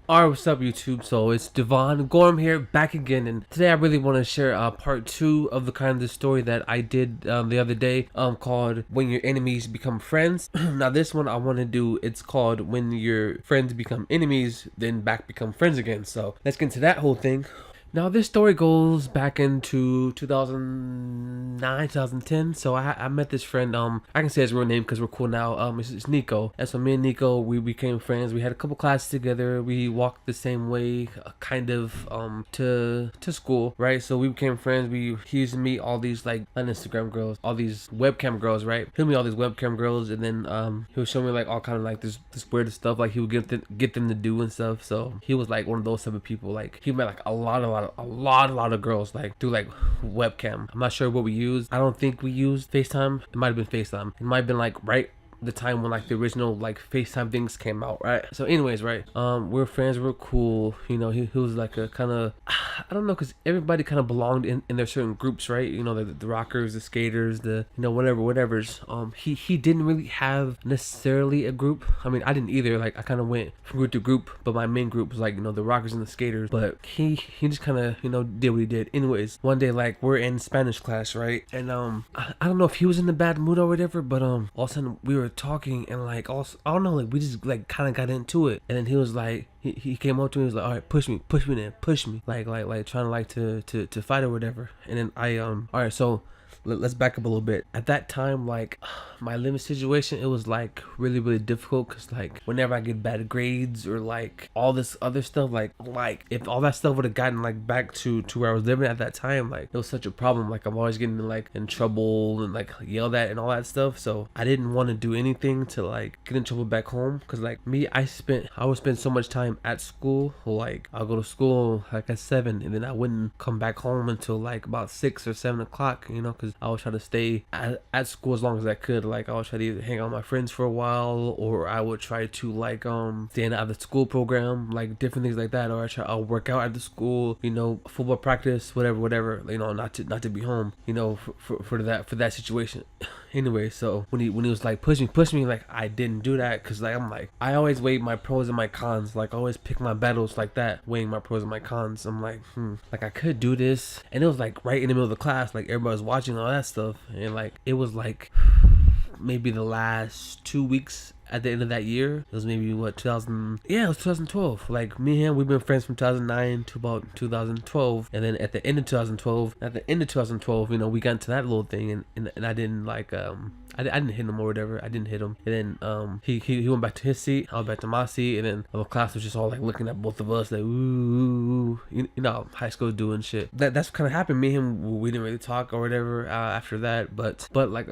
Alright, what's up YouTube? So it's Devone, Gorum here, back again, and today I really want to share part 2 of the kind of the story that I did the other day, called When Your Enemies Become Friends. Now this one I want to do, it's called When Your Friends Become Enemies, Then Back Become Friends Again. So let's get into that whole thing. Now this story goes back into 2009, 2010. So I met this friend. I can say his real name because we're cool now. It's Nico. And so me and Nico, we became friends. We had a couple classes together. We walked the same way, kind of, to school, right? So we became friends. He used to meet all these like on Instagram girls, all these webcam girls, right? He'll meet all these webcam girls, and then he would show me like all kind of like this weird stuff like he would get them to do and stuff. So he was like one of those type of people. Like he met like a lot of girls like through like webcam. I'm not sure what we used. I don't think we used FaceTime. It might have been FaceTime. It might have been like right the time when like the original like FaceTime things came out, right? So anyways, right, we're friends, we're cool, you know. He was like a kind of, I don't know, because everybody kind of belonged in their certain groups, right? You know, the rockers, the skaters, the, you know, whatever's. He didn't really have necessarily a group. I mean, I didn't either. Like I kind of went from group to group, but my main group was like, you know, the rockers and the skaters. But he just kind of, you know, did what he did. Anyways, one day like we're in Spanish class, right? And I don't know if he was in a bad mood or whatever, but all of a sudden we were talking, and like also I don't know, like we just like kind of got into it. And then he was like, he came up to me, he was like, all right, push me then, push me, like trying to like to fight or whatever. And then I all right, so let's back up a little bit. At that time, like my living situation, it was like really difficult, because like whenever I get bad grades or like all this other stuff, like if all that stuff would have gotten like back to where I was living at that time, like it was such a problem. Like I'm always getting like in trouble and like yelled at and all that stuff. So I didn't want to do anything to like get in trouble back home, because like me, I would spend so much time at school. Like I'll go to school like at 7, and then I wouldn't come back home until like about 6 or 7 o'clock, you know, because I would try to stay at school as long as I could. Like I would try to either hang out with my friends for a while, or I would try to like stay in out of the school program, like different things like that, or I'll work out at the school, you know, football practice, whatever, you know, not to be home, you know, for that situation. Anyway, so when he was like push me, like I didn't do that, because like I'm like, I always weigh my pros and my cons. Like I always pick my battles like that, weighing my pros and my cons. I'm like, like I could do this. And it was like right in the middle of the class, like everybody was watching all that stuff, and like it was like maybe the last 2 weeks at the end of that year. It was maybe what, 2000, yeah, it was 2012. Like me and him, we've been friends from 2009 to about 2012. And then at the end of 2012, you know, we got into that little thing, and I didn't like I didn't hit him or whatever. I didn't hit him. And then he went back to his seat, I went back to my seat, and then the class was just all like looking at both of us like, ooh, you know, high school doing shit. That's kind of happened. Me and him, we didn't really talk or whatever after that. But like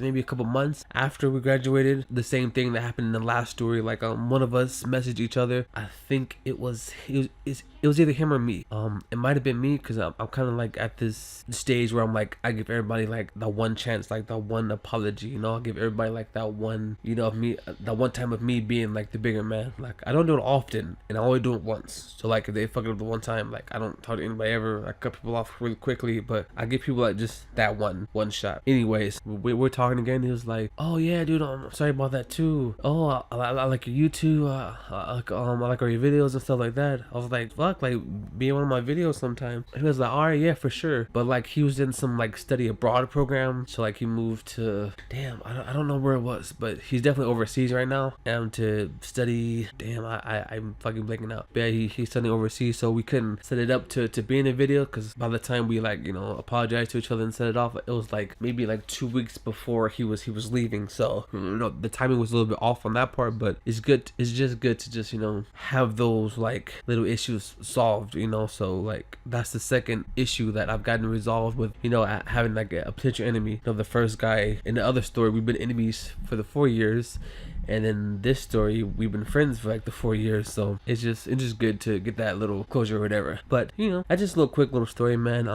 maybe a couple months after we graduated, the same thing that happened in the last story. Like one of us messaged each other. I think it was either him or me. It might have been me, because I'm kind of like at this stage where I'm like, I give everybody like that one chance, like that one apology, you know. I'll give everybody like that one, you know, of me, that one time of me being like the bigger man. Like I don't do it often, and I only do it once. So like if they fuck it up the one time, like I don't talk to anybody ever. I cut people off really quickly, but I give people like just that one shot. Anyways, we're talking again. He was like, oh yeah, dude, I'm sorry about that too. Oh, I like your YouTube. I like all your videos and stuff like that. I was like, fuck, like be in one of my videos sometime. He was like, all right, yeah, for sure. But like he was in some like study abroad program, so like he moved to, damn, I don't know where it was, but he's definitely overseas right now, and to study, damn, I'm fucking blanking out. But yeah, he's studying overseas, so we couldn't set it up to be in a video, because by the time we like, you know, apologized to each other and set it off, it was like maybe like 2 weeks before he was leaving. So you know, the timing was a little bit off on that part, but it's just good to just, you know, have those like little issues solved, you know. So like that's the second issue that I've gotten resolved with, you know, having like a potential enemy. You know, the first guy in the other story, we've been enemies for the 4 years, and in this story we've been friends for like the 4 years. So it's just good to get that little closure or whatever. But you know, that's just a little quick little story, man.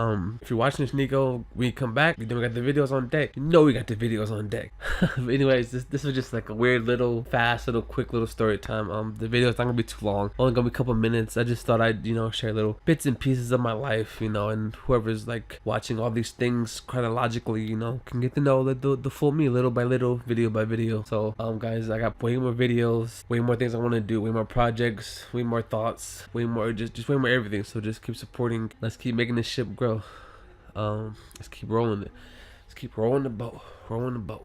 If you're watching this, Nico, when you come back, then we got the videos on deck. You know we got the videos on deck. But anyways, this was just like a weird little fast little quick little story time. The video's not gonna be too long, only gonna be a couple minutes. I just thought I'd, you know, share little bits and pieces of my life, you know, and whoever's like watching all these things chronologically, you know, can get to know the full me little by little, video by video. So guys, I got way more videos, way more things I want to do, way more projects, way more thoughts, way more just way more everything. So just keep supporting. Let's keep making this ship grow. Let's keep rolling it. Let's keep rolling the boat. Rolling the boat.